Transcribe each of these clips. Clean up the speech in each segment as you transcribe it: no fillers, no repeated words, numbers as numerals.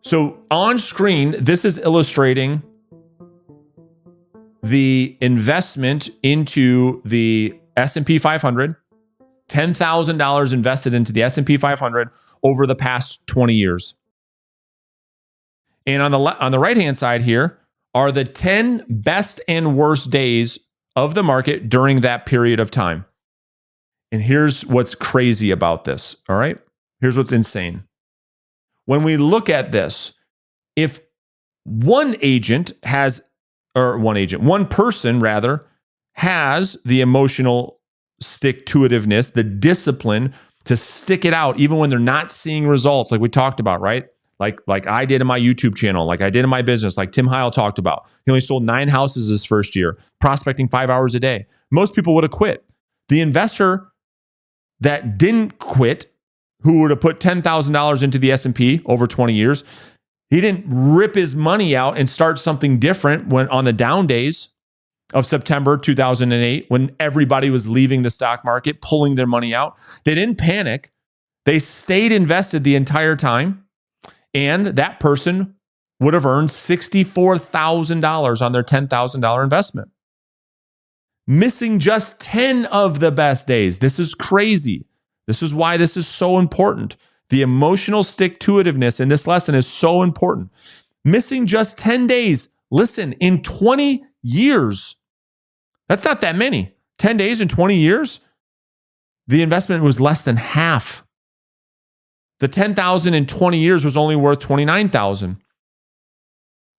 So on screen, this is illustrating the investment into the S&P 500, $10,000 invested into the S&P 500 over the past 20 years. And on the right-hand side here are the 10 best and worst days of the market during that period of time. And here's what's crazy about this, all right? Here's what's insane. When we look at this, if one person has the emotional stick-to-itiveness, the discipline to stick it out even when they're not seeing results, like we talked about, right? Like I did in my YouTube channel, like I did in my business, like Tim Heil talked about. He only sold 9 houses his first year, prospecting 5 hours a day. Most people would have quit. The investor that didn't quit, who would have put $10,000 into the S&P over 20 years, he didn't rip his money out and start something different when on the down days of September 2008, when everybody was leaving the stock market, pulling their money out. They didn't panic. They stayed invested the entire time. And that person would have earned $64,000 on their $10,000 investment. Missing just 10 of the best days. This is crazy. This is why this is so important. The emotional stick-to-itiveness in this lesson is so important. Missing just 10 days. Listen, in 20 years, that's not that many. 10 days in 20 years, the investment was less than half. The $10,000 in 20 years was only worth $29,000.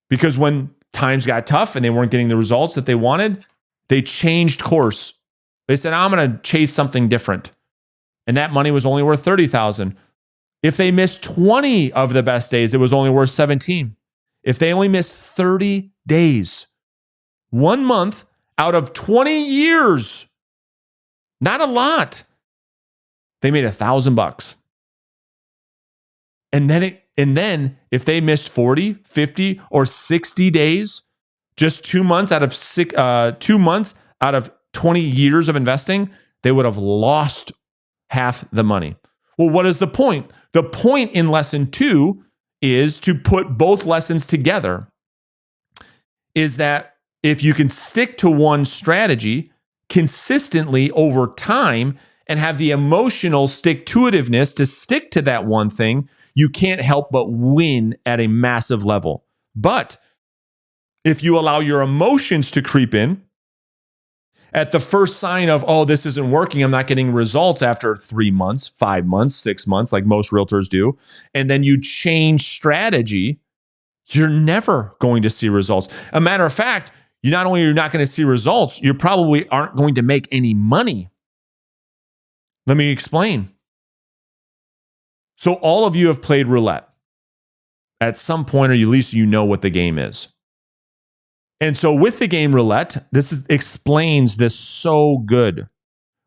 Because when times got tough and they weren't getting the results that they wanted, they changed course. They said, I'm going to chase something different. And that money was only worth $30,000. If they missed 20 of the best days, it was only worth $17,000. If they only missed 30 days, 1 month out of 20 years, not a lot, they made $1,000. And then if they missed 40, 50, or 60 days, just 2 months out of 20 years of investing, they would have lost half the money. Well, what is the point? The point in lesson 2 is to put both lessons together. Is that if you can stick to one strategy consistently over time and have the emotional stick-to-itiveness to stick to that one thing, you can't help but win at a massive level. But if you allow your emotions to creep in, at the first sign of, oh, this isn't working, I'm not getting results after 3 months, 5 months, 6 months, like most realtors do, and then you change strategy, you're never going to see results. A matter of fact, you not only are not going to see results, you probably aren't going to make any money. Let me explain. So all of you have played roulette at some point, or at least you know what the game is. And so with the game roulette, explains this so good.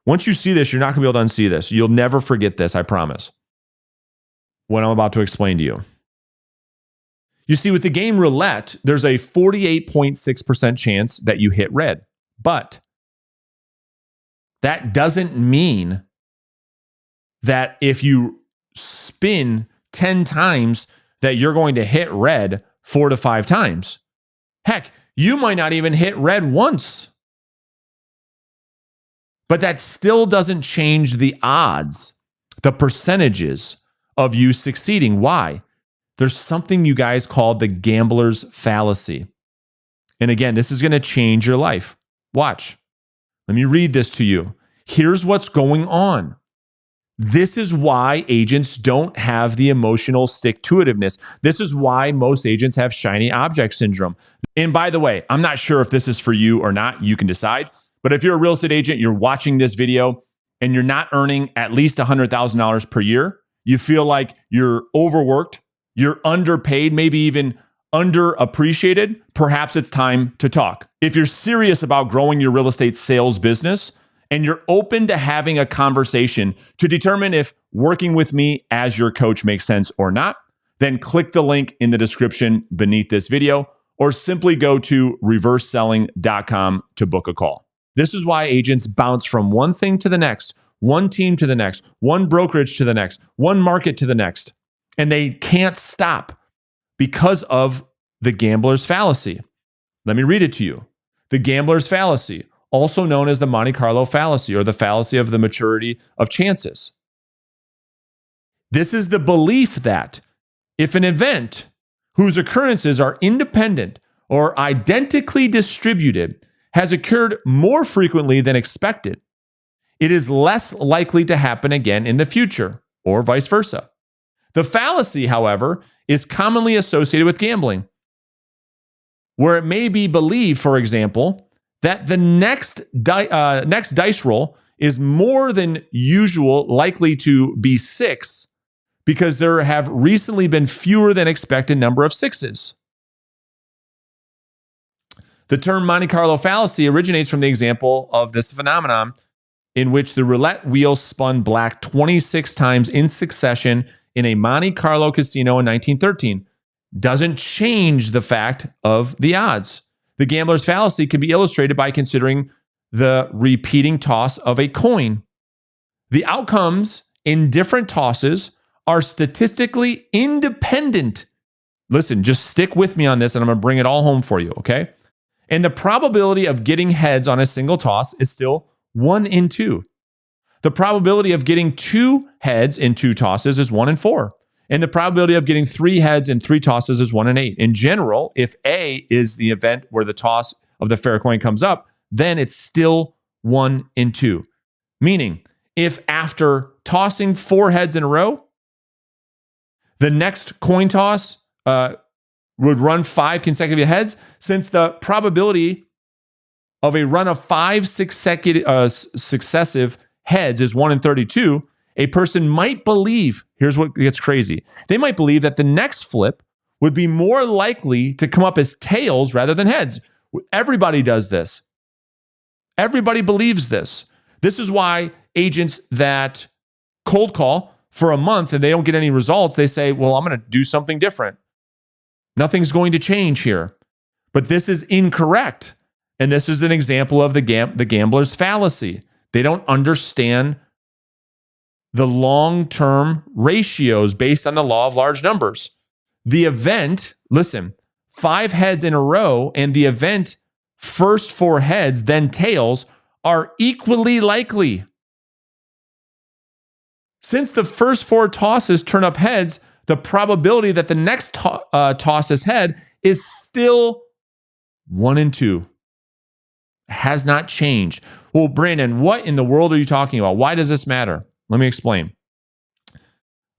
Once you see this, you're not going to be able to unsee this. You'll never forget this, I promise, what I'm about to explain to you. You see, with the game roulette, there's a 48.6% chance that you hit red. But that doesn't mean that if you spin 10 times that you're going to hit red 4 to 5 times. Heck, you might not even hit red once. But that still doesn't change the odds, the percentages of you succeeding. Why? There's something you guys call the gambler's fallacy. And again, this is going to change your life. Watch. Let me read this to you. Here's what's going on. This is why agents don't have the emotional stick-to-itiveness. This is why most agents have shiny object syndrome. And by the way, I'm not sure if this is for you or not. You can decide. But if you're a real estate agent, you're watching this video, and you're not earning at least $100,000 per year, you feel like you're overworked, you're underpaid, maybe even underappreciated, perhaps it's time to talk. If you're serious about growing your real estate sales business, and you're open to having a conversation to determine if working with me as your coach makes sense or not, then click the link in the description beneath this video, or simply go to reverseselling.com to book a call. This is why agents bounce from one thing to the next, one team to the next, one brokerage to the next, one market to the next, and they can't stop because of the gambler's fallacy. Let me read it to you. The gambler's fallacy, also known as the Monte Carlo fallacy or the fallacy of the maturity of chances. This is the belief that if an event whose occurrences are independent or identically distributed has occurred more frequently than expected, it is less likely to happen again in the future, or vice versa. The fallacy, however, is commonly associated with gambling, where it may be believed, for example, that the next dice roll is more than usual likely to be 6 because there have recently been fewer than expected number of 6s. The term Monte Carlo fallacy originates from the example of this phenomenon in which the roulette wheel spun black 26 times in succession in a Monte Carlo casino in 1913. Doesn't change the fact of the odds. The gambler's fallacy can be illustrated by considering the repeating toss of a coin. The outcomes in different tosses are statistically independent. Listen, just stick with me on this and I'm going to bring it all home for you, okay? And the probability of getting heads on a single toss is still 1 in 2. The probability of getting 2 heads in 2 tosses is 1 in 4. And the probability of getting 3 heads in 3 tosses is 1 in 8. In general, if A is the event where the toss of the fair coin comes up, then it's still 1 in 2. Meaning, if after tossing 4 heads in a row, the next coin toss would run 5 consecutive heads, since the probability of a run of 5 successive heads is 1 in 32, a person might believe, here's what gets crazy, they might believe that the next flip would be more likely to come up as tails rather than heads. Everybody does this. Everybody believes this. This is why agents that cold call for a month and they don't get any results, they say, well, I'm going to do something different. Nothing's going to change here. But this is incorrect. And this is an example of the gambler's fallacy. They don't understand the long-term ratios based on the law of large numbers. The event, listen, 5 heads in a row and the event first 4 heads, then tails, are equally likely. Since the first 4 tosses turn up heads, the probability that the next toss is head is still 1 in 2. Has not changed. Well, Brandon, what in the world are you talking about? Why does this matter? Let me explain.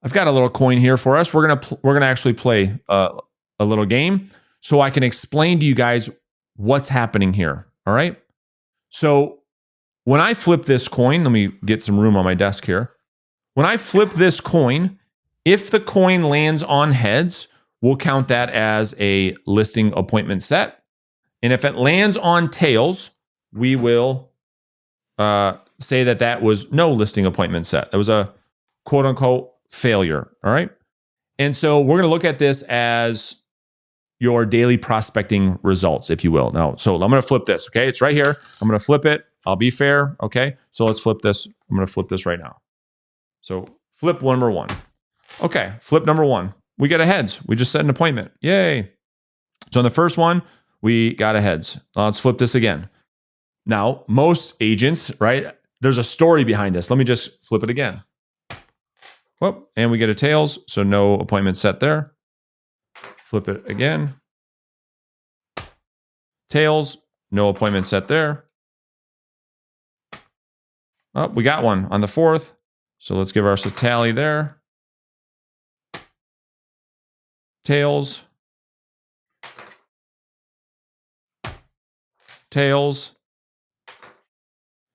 I've got a little coin here for us. We're gonna actually play a little game so I can explain to you guys what's happening here. All right. So when I flip this coin, let me get some room on my desk here. When I flip this coin, if the coin lands on heads, we'll count that as a listing appointment set. And if it lands on tails, we will say that that was no listing appointment set. That was a quote unquote failure. All right. And so we're going to look at this as your daily prospecting results, if you will. Now, so I'm going to flip this. Okay. It's right here. I'm going to flip it. I'll be fair. Okay. So let's flip this. I'm going to flip this right now. So flip number 1. Okay. Flip number 1. We got a heads. We just set an appointment. Yay. So in the first one, we got a heads. Let's flip this again. Now, most agents, right? There's a story behind this. Let me just flip it again. Whoop, and we get a tails, so no appointment set there. Flip it again. Tails, no appointment set there. Oh, we got one on the 4th. So let's give ourselves a tally there. Tails. Tails.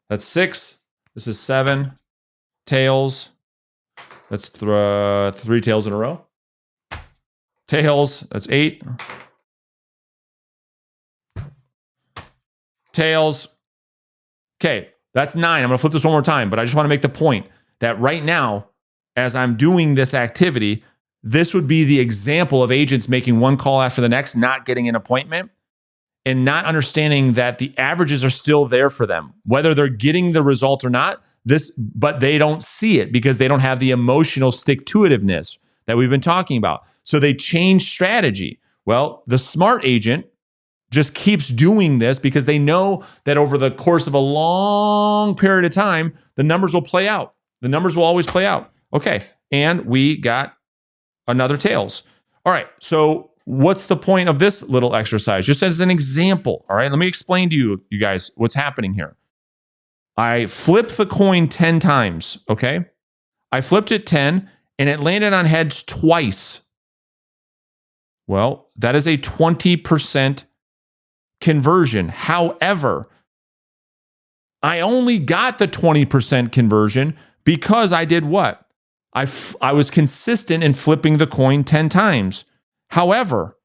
That's 6. This is 7. Tails. That's 3 tails in a row. Tails. That's 8. Tails. Okay, that's 9. I'm going to flip this one more time, but I just want to make the point that right now, as I'm doing this activity, this would be the example of agents making one call after the next, not getting an appointment, and not understanding that the averages are still there for them, whether they're getting the result or not. But they don't see it because they don't have the emotional stick-to-itiveness. that we've been talking about. So they change strategy. Well, the smart agent just keeps doing this because they know that over the course of a long period of time, the numbers will play out. The numbers will always play out. Okay. And we got another tails. All right. So what's the point of this little exercise? Just as an example. All right. Let me explain to you guys what's happening here. I flipped the coin 10 times. Okay. I flipped it 10 and it landed on heads twice. Well, that is a 20% conversion. However, I only got the 20% conversion because I did what? I was consistent in flipping the coin 10 times. However,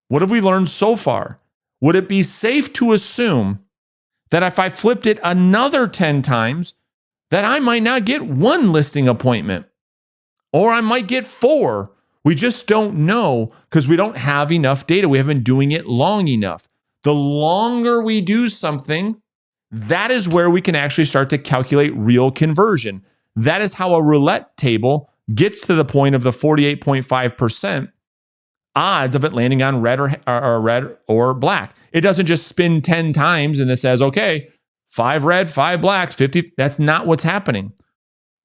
what have we learned so far? Would it be safe to assume that if I flipped it another 10 times, that I might not get one listing appointment, or I might get 4? We just don't know because we don't have enough data. We haven't been doing it long enough. The longer we do something, that is where we can actually start to calculate real conversion. That is how a roulette table gets to the point of the 48.5% odds of it landing on red or black. It doesn't just spin 10 times and it says, okay, 5 red, 5 blacks, 50. That's not what's happening.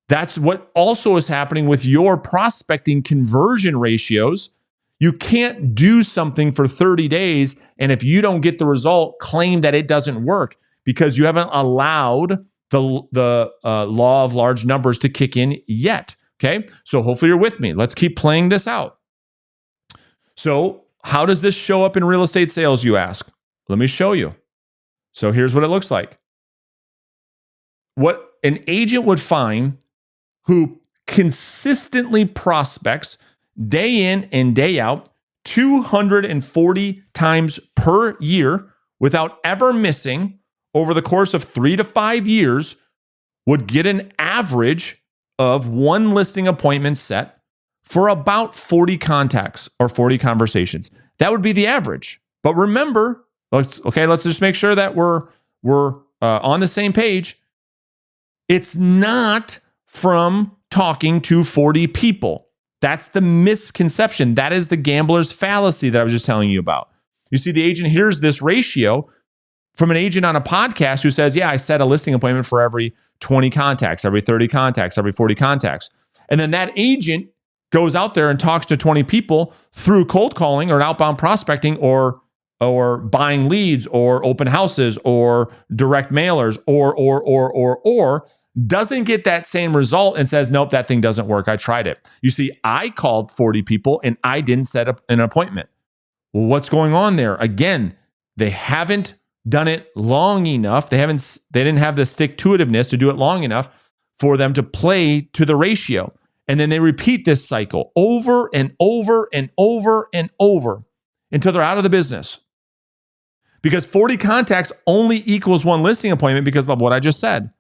That's what also is happening with your prospecting conversion ratios. You can't do something for 30 days, and if you don't get the result, claim that it doesn't work because you haven't allowed the law of large numbers to kick in yet. Okay, so hopefully you're with me. Let's keep playing this out. So how does this show up in real estate sales, you ask? Let me show you. So here's what it looks like. What an agent would find who consistently prospects day in and day out, 240 times per year without ever missing over the course of 3 to 5 years, would get an average of 1 listing appointment set for about 40 contacts or 40 conversations. That would be the average. But remember, let's just make sure that we're on the same page. It's not from talking to 40 people. That's the misconception. That is the gambler's fallacy that I was just telling you about. You see, the agent hears this ratio from an agent on a podcast who says, yeah, I set a listing appointment for every 20 contacts, every 30 contacts, every 40 contacts. And then that agent goes out there and talks to 20 people through cold calling or outbound prospecting or buying leads or open houses or direct mailers or doesn't get that same result and says, nope, that thing doesn't work. I tried it. You see, I called 40 people and I didn't set up an appointment. Well, what's going on there? Again, they haven't done it long enough. They didn't have the stick-to-itiveness to do it long enough for them to play to the ratio. And then they repeat this cycle over and over and over and over until they're out of the business. Because 40 contacts only equals 1 listing appointment because of what I just said.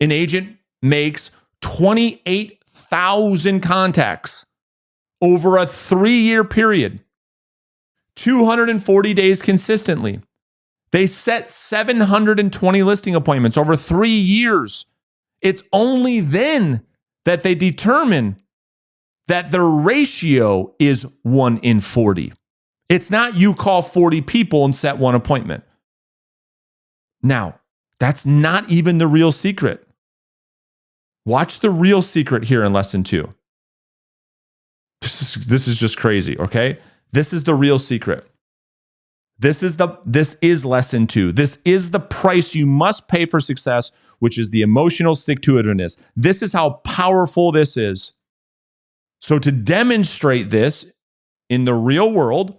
An agent makes 28,000 contacts over a 3-year period, 240 days consistently. They set 720 listing appointments over 3 years. It's only then that they determine that the ratio is 1 in 40. It's not you call 40 people and set 1 appointment. Now, that's not even the real secret. Watch the real secret here in lesson 2. This is just crazy, okay? This is the real secret. This is lesson 2. This is the price you must pay for success, which is the emotional stick-to-itiveness. This is how powerful this is. So to demonstrate this in the real world,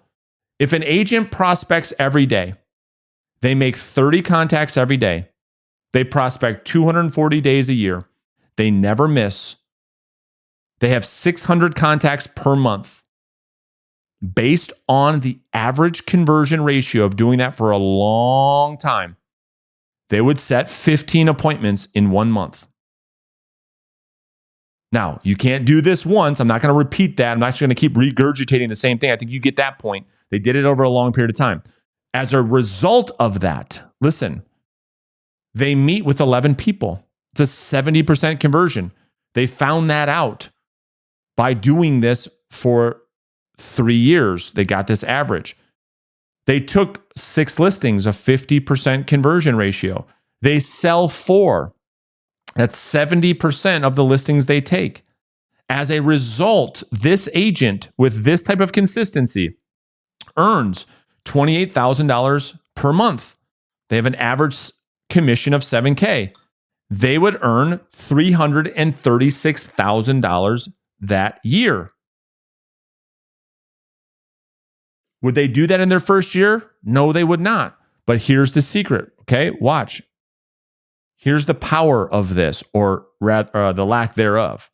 if an agent prospects every day, they make 30 contacts every day, they prospect 240 days a year, they never miss, they have 600 contacts per month. Based on the average conversion ratio of doing that for a long time, they would set 15 appointments in 1 month. Now, you can't do this once. I'm not going to repeat that. I'm not going to keep regurgitating the same thing. I think you get that point. They did it over a long period of time. As a result of that, listen, they meet with 11 people. It's a 70% conversion. They found that out. by doing this for 3 years. They got this average. They took 6 listings, a 50% conversion ratio. They sell 4. That's 70% of the listings they take. As a result, this agent with this type of consistency earns $28,000 per month. They have an average commission of $7K. They would earn $336,000 that year. Would they do that in their first year? No, they would not. But here's the secret, okay? Watch. Here's the power of this, or rather, the lack thereof.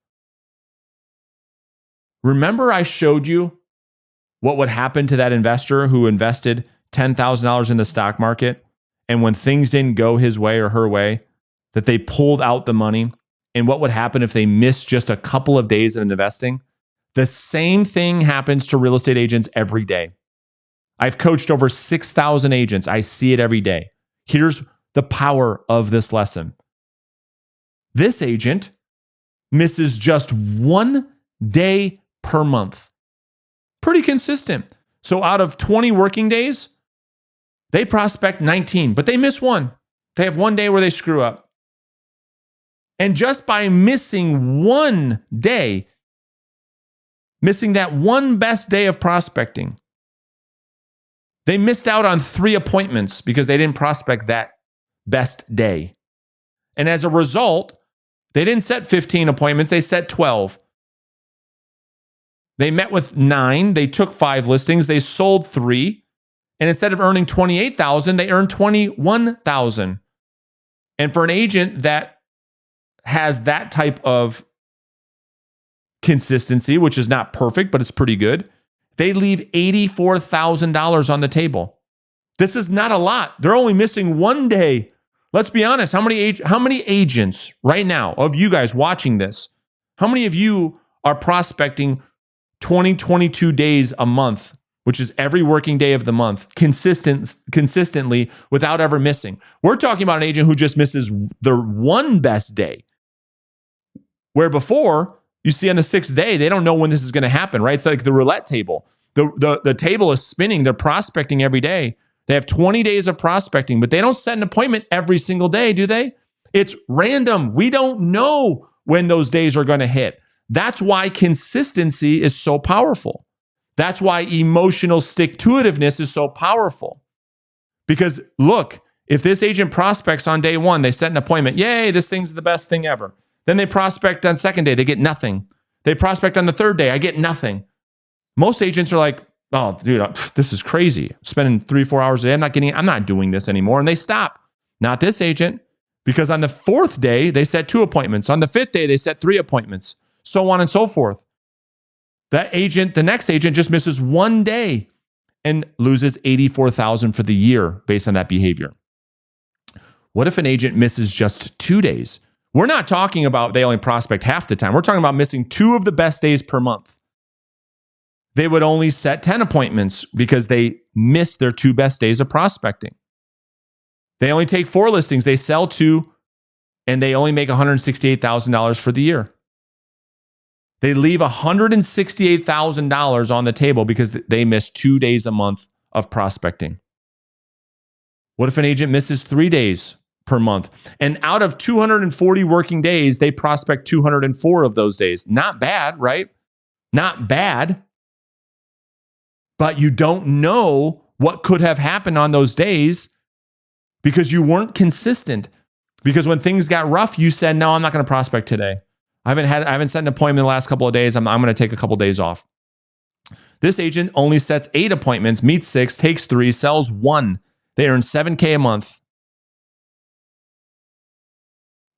Remember I showed you what would happen to that investor who invested $10,000 in the stock market, and when things didn't go his way or her way, that they pulled out the money, and what would happen if they missed just a couple of days of investing? The same thing happens to real estate agents every day. I've coached over 6,000 agents. I see it every day. Here's the power of this lesson. This agent misses just 1 day per month. Pretty consistent. So out of 20 working days, they prospect 19, but they miss 1. They have 1 day where they screw up. And just by missing 1 day, missing that one best day of prospecting, they missed out on 3 appointments because they didn't prospect that best day. And as a result, they didn't set 15 appointments, they set 12. They met with 9, they took 5 listings, they sold 3, and instead of earning $28,000, they earned $21,000. And for an agent that has that type of consistency, which is not perfect, but it's pretty good, they leave $84,000 on the table. This is not a lot. They're only missing 1 day. Let's be honest. How many agents right now of you guys watching this, how many of you are prospecting 22 days a month, which is every working day of the month, consistently without ever missing? We're talking about an agent who just misses the one best day, where before, you see on the 6th day, they don't know when this is going to happen, right? It's like the roulette table. The table is spinning. They're prospecting every day. They have 20 days of prospecting, but they don't set an appointment every single day, do they? It's random. We don't know when those days are going to hit. That's why consistency is so powerful. That's why emotional stick-to-itiveness is so powerful. Because look, if this agent prospects on day 1, they set an appointment. Yay, this thing's the best thing ever. Then they prospect on 2nd day, they get nothing. They prospect on the 3rd day, I get nothing. Most agents are like, oh, dude, this is crazy. I'm spending 3-4 hours a day. I'm not doing this anymore. And they stop. Not this agent, because on the 4th day, they set 2 appointments. On the 5th day, they set 3 appointments, so on and so forth. The next agent just misses 1 day and loses $84,000 for the year based on that behavior. What if an agent misses just 2 days? We're not talking about they only prospect half the time. We're talking about missing 2 of the best days per month. They would only set 10 appointments because they missed their 2 best days of prospecting. They only take 4 listings, they sell 2, and they only make $168,000 for the year. They leave $168,000 on the table because they miss 2 days a month of prospecting. What if an agent misses 3 days per month? And out of 240 working days, they prospect 204 of those days. Not bad, right? Not bad. But you don't know what could have happened on those days because you weren't consistent. Because when things got rough, you said, no, I'm not going to prospect today. I haven't set an appointment in the last couple of days. I'm going to take a couple of days off. This agent only sets 8 appointments, meets 6, takes 3, sells 1. They earn $7K a month.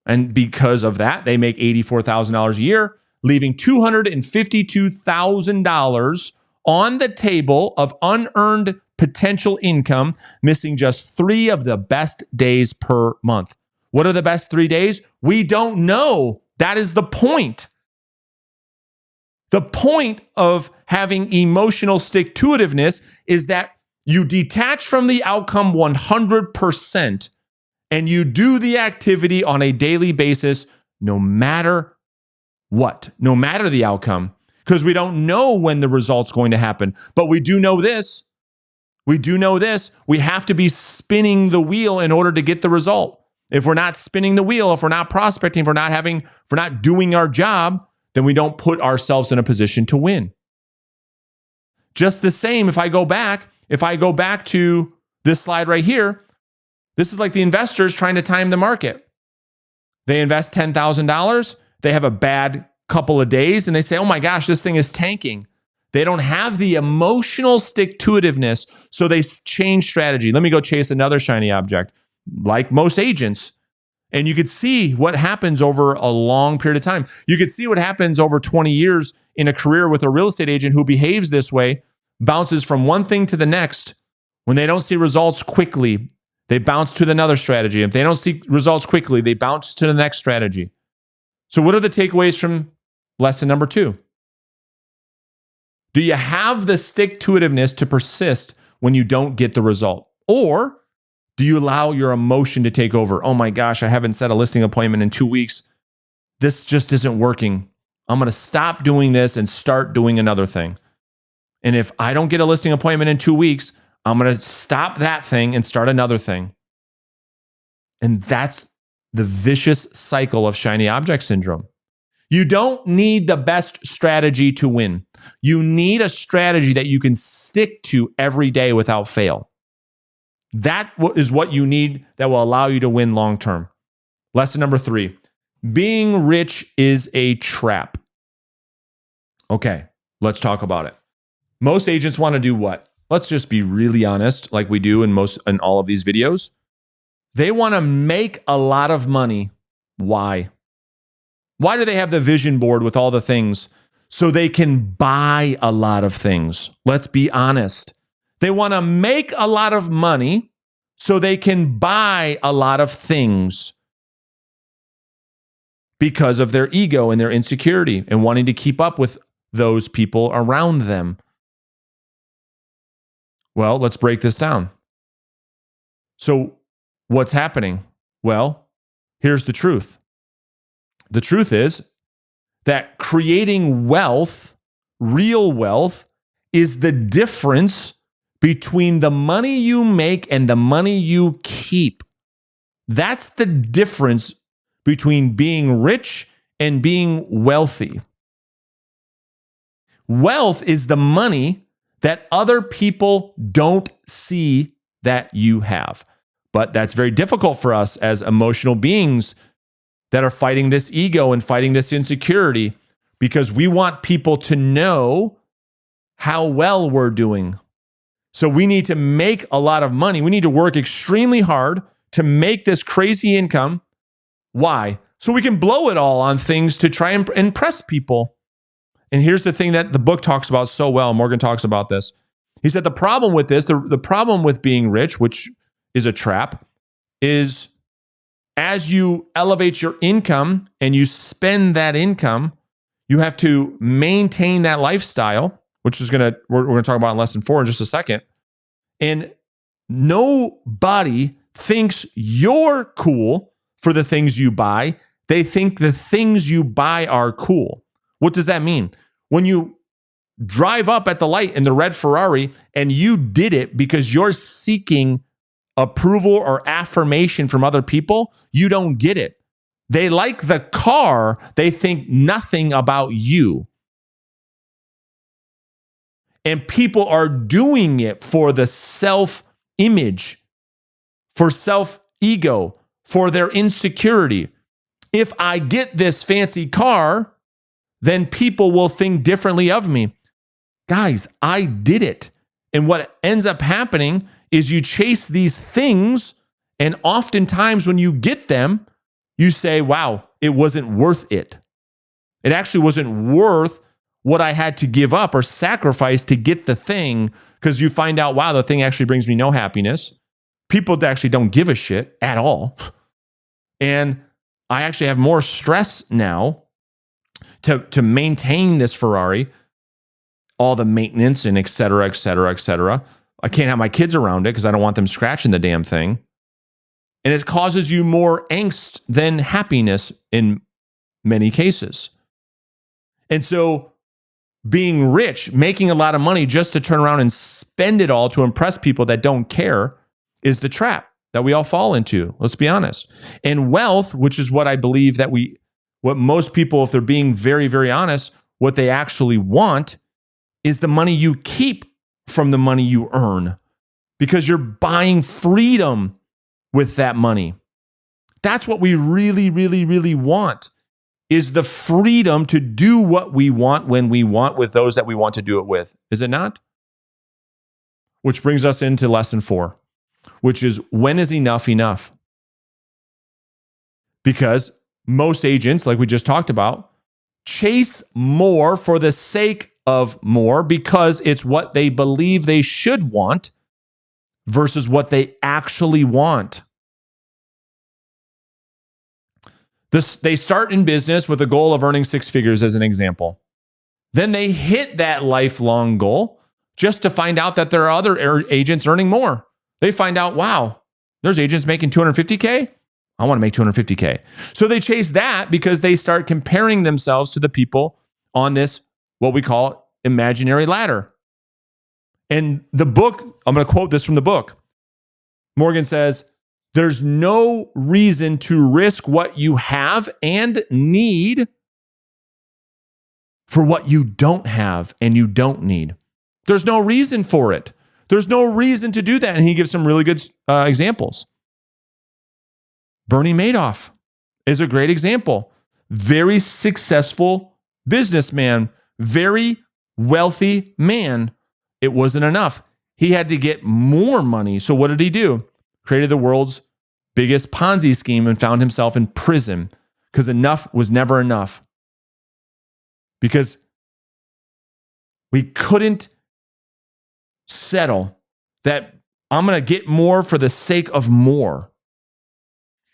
And because of that, they make $84,000 a year, leaving $252,000 on the table of unearned potential income, missing just 3 of the best days per month. What are the best 3 days? We don't know. That is the point. The point of having emotional stick-to-itiveness is that you detach from the outcome 100% and you do the activity on a daily basis, no matter what, no matter the outcome. because we don't know when the result's going to happen. But we do know this. We do know this. We have to be spinning the wheel in order to get the result. If we're not spinning the wheel, if we're not prospecting, if we're not doing our job, then we don't put ourselves in a position to win. Just the same, if I go back to this slide right here, this is like the investors trying to time the market. They invest $10,000. They have a bad couple of days and they say, oh my gosh, this thing is tanking. They don't have the emotional stick-to-itiveness, so they change strategy. Let me go chase another shiny object, like most agents. And you could see what happens over a long period of time. You could see what happens over 20 years in a career with a real estate agent who behaves this way, bounces from one thing to the next. When they don't see results quickly, they bounce to another strategy. If they don't see results quickly, they bounce to the next strategy. So what are the takeaways from lesson number 2? Do you have the stick-to-itiveness to persist when you don't get the result? Or do you allow your emotion to take over? Oh my gosh, I haven't set a listing appointment in 2 weeks. This just isn't working. I'm going to stop doing this and start doing another thing. And if I don't get a listing appointment in 2 weeks, I'm going to stop that thing and start another thing. And that's the vicious cycle of shiny object syndrome. You don't need the best strategy to win. You need a strategy that you can stick to every day without fail. That is what you need that will allow you to win long term. Lesson number 3, being rich is a trap. Okay, let's talk about it. Most agents want to do what? Let's just be really honest, like we do in all of these videos. They want to make a lot of money. Why? Why do they have the vision board with all the things? So they can buy a lot of things. Let's be honest. They want to make a lot of money so they can buy a lot of things because of their ego and their insecurity and wanting to keep up with those people around them. Well, let's break this down. So what's happening? Well, here's the truth. The truth is that creating wealth, real wealth, is the difference between the money you make and the money you keep. That's the difference between being rich and being wealthy. Wealth is the money that other people don't see that you have. But that's very difficult for us as emotional beings that are fighting this ego and fighting this insecurity, because we want people to know how well we're doing. So we need to make a lot of money. We need to work extremely hard to make this crazy income. Why? So we can blow it all on things to try and impress people. And here's the thing that the book talks about so well. Morgan talks about this. He said the problem with this, the problem with being rich, which is a trap, is as you elevate your income and you spend that income, you have to maintain that lifestyle, which is we're going to talk about in lesson 4 in just a second. And nobody thinks you're cool for the things you buy. They think the things you buy are cool. What does that mean? When you drive up at the light in the red Ferrari and you did it because you're seeking approval or affirmation from other people, you don't get it. They like the car, they think nothing about you. And people are doing it for the self-image, for self-ego, for their insecurity. If I get this fancy car, then people will think differently of me. Guys, I did it. And what ends up happening is you chase these things, and oftentimes when you get them, you say, wow, it wasn't worth it. It actually wasn't worth what I had to give up or sacrifice to get the thing, because you find out, wow, the thing actually brings me no happiness. People actually don't give a shit at all. And I actually have more stress now to maintain this Ferrari, all the maintenance and et cetera, et cetera, et cetera. I can't have my kids around it because I don't want them scratching the damn thing. And it causes you more angst than happiness in many cases. And so being rich, making a lot of money just to turn around and spend it all to impress people that don't care is the trap that we all fall into. Let's be honest. And wealth, which is what I believe that what most people, if they're being very, very honest, what they actually want is the money you keep from the money you earn, because you're buying freedom with that money. That's what we really, really, really want, is the freedom to do what we want when we want with those that we want to do it with. Is it not? Which brings us into lesson 4, which is, when is enough enough? Because most agents, like we just talked about, chase more for the sake of more because it's what they believe they should want versus what they actually want. They start in business with a goal of earning 6 figures, as an example. Then they hit that lifelong goal just to find out that there are other agents earning more. They find out, wow, there's agents making $250K. I want to make $250K. So they chase that because they start comparing themselves to the people on this, what we call imaginary ladder. And the book, I'm going to quote this from the book. Morgan says, there's no reason to risk what you have and need for what you don't have and you don't need. There's no reason for it. There's no reason to do that. And he gives some really good examples. Bernie Madoff is a great example. Very successful businessman, very wealthy man. It wasn't enough. He had to get more money. So what did he do? Created the world's biggest Ponzi scheme and found himself in prison because enough was never enough. Because we couldn't settle that I'm going to get more for the sake of more.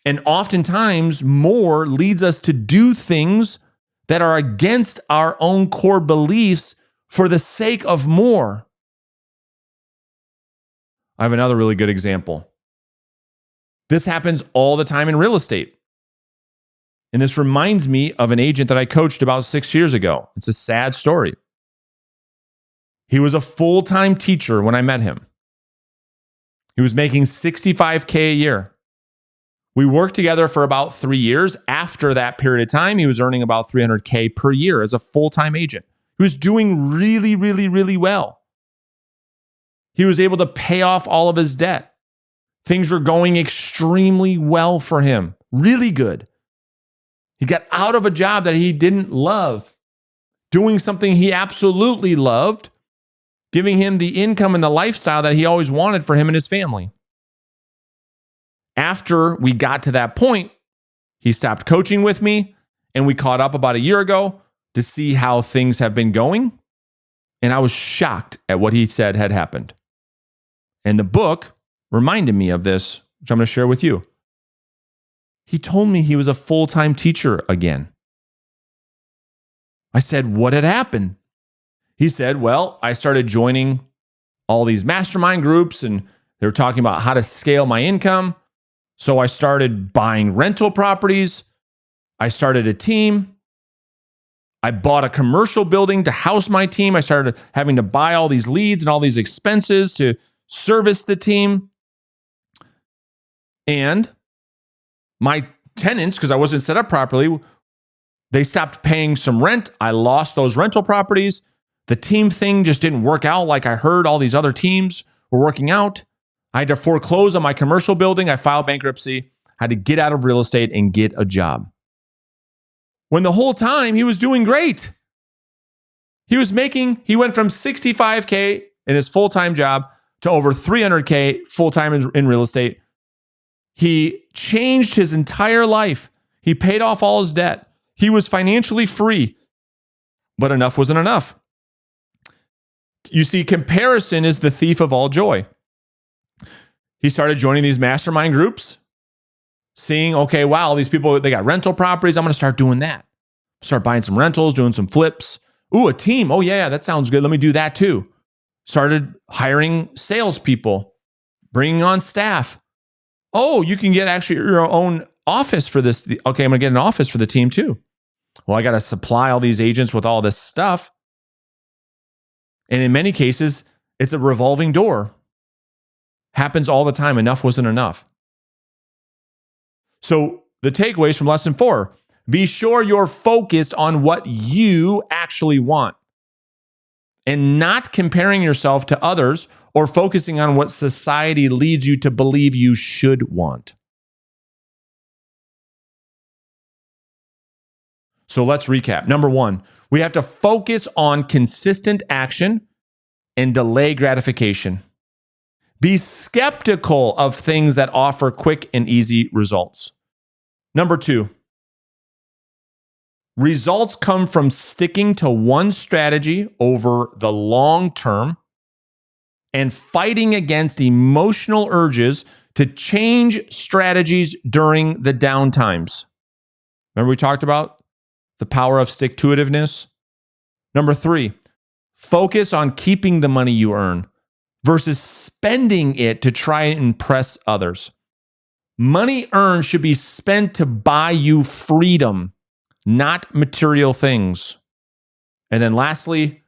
And oftentimes, more leads us to do things that are against our own core beliefs for the sake of more. I have another really good example. This happens all the time in real estate. And this reminds me of an agent that I coached about 6 years ago. It's a sad story. He was a full-time teacher when I met him. He was making $65K a year. We worked together for about 3 years. After that period of time, he was earning about $300K per year as a full-time agent. He was doing really, really, really well. He was able to pay off all of his debt. Things were going extremely well for him, really good. He got out of a job that he didn't love, doing something he absolutely loved, giving him the income and the lifestyle that he always wanted for him and his family. After we got to that point, he stopped coaching with me, and we caught up about a year ago to see how things have been going. And I was shocked at what he said had happened. And the book reminded me of this, which I'm going to share with you. He told me he was a full-time teacher again. I said, what had happened? He said, well, I started joining all these mastermind groups, and they were talking about how to scale my income. So I started buying rental properties. I started a team. I bought a commercial building to house my team. I started having to buy all these leads and all these expenses to service the team. And my tenants, because I wasn't set up properly, they stopped paying some rent. I lost those rental properties. The team thing just didn't work out like I heard all these other teams were working out. I had to foreclose on my commercial building. I filed bankruptcy. I had to get out of real estate and get a job. When the whole time he was doing great. He went from $65K in his full-time job to over $300K full-time in real estate. He changed his entire life. He paid off all his debt. He was financially free, but enough wasn't enough. You see, comparison is the thief of all joy. He started joining these mastermind groups, seeing, okay, wow, these people, they got rental properties. I'm going to start doing that. Start buying some rentals, doing some flips. Ooh, a team. Oh, yeah, that sounds good. Let me do that too. Started hiring salespeople, bringing on staff. Oh, you can get actually your own office for this. Okay, I'm going to get an office for the team too. Well, I got to supply all these agents with all this stuff. And in many cases, it's a revolving door. Happens all the time. Enough wasn't enough. So the takeaways from lesson 4, be sure you're focused on what you actually want and not comparing yourself to others or focusing on what society leads you to believe you should want. So let's recap. Number 1, we have to focus on consistent action and delay gratification. Be skeptical of things that offer quick and easy results. Number 2, results come from sticking to one strategy over the long term and fighting against emotional urges to change strategies during the downtimes. Remember we talked about the power of stick-to-itiveness? Number 3, focus on keeping the money you earn versus spending it to try and impress others. Money earned should be spent to buy you freedom, not material things. And then lastly,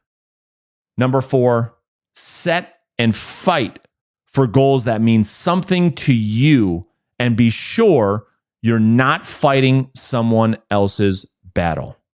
number 4, set and fight for goals that mean something to you and be sure you're not fighting someone else's battle.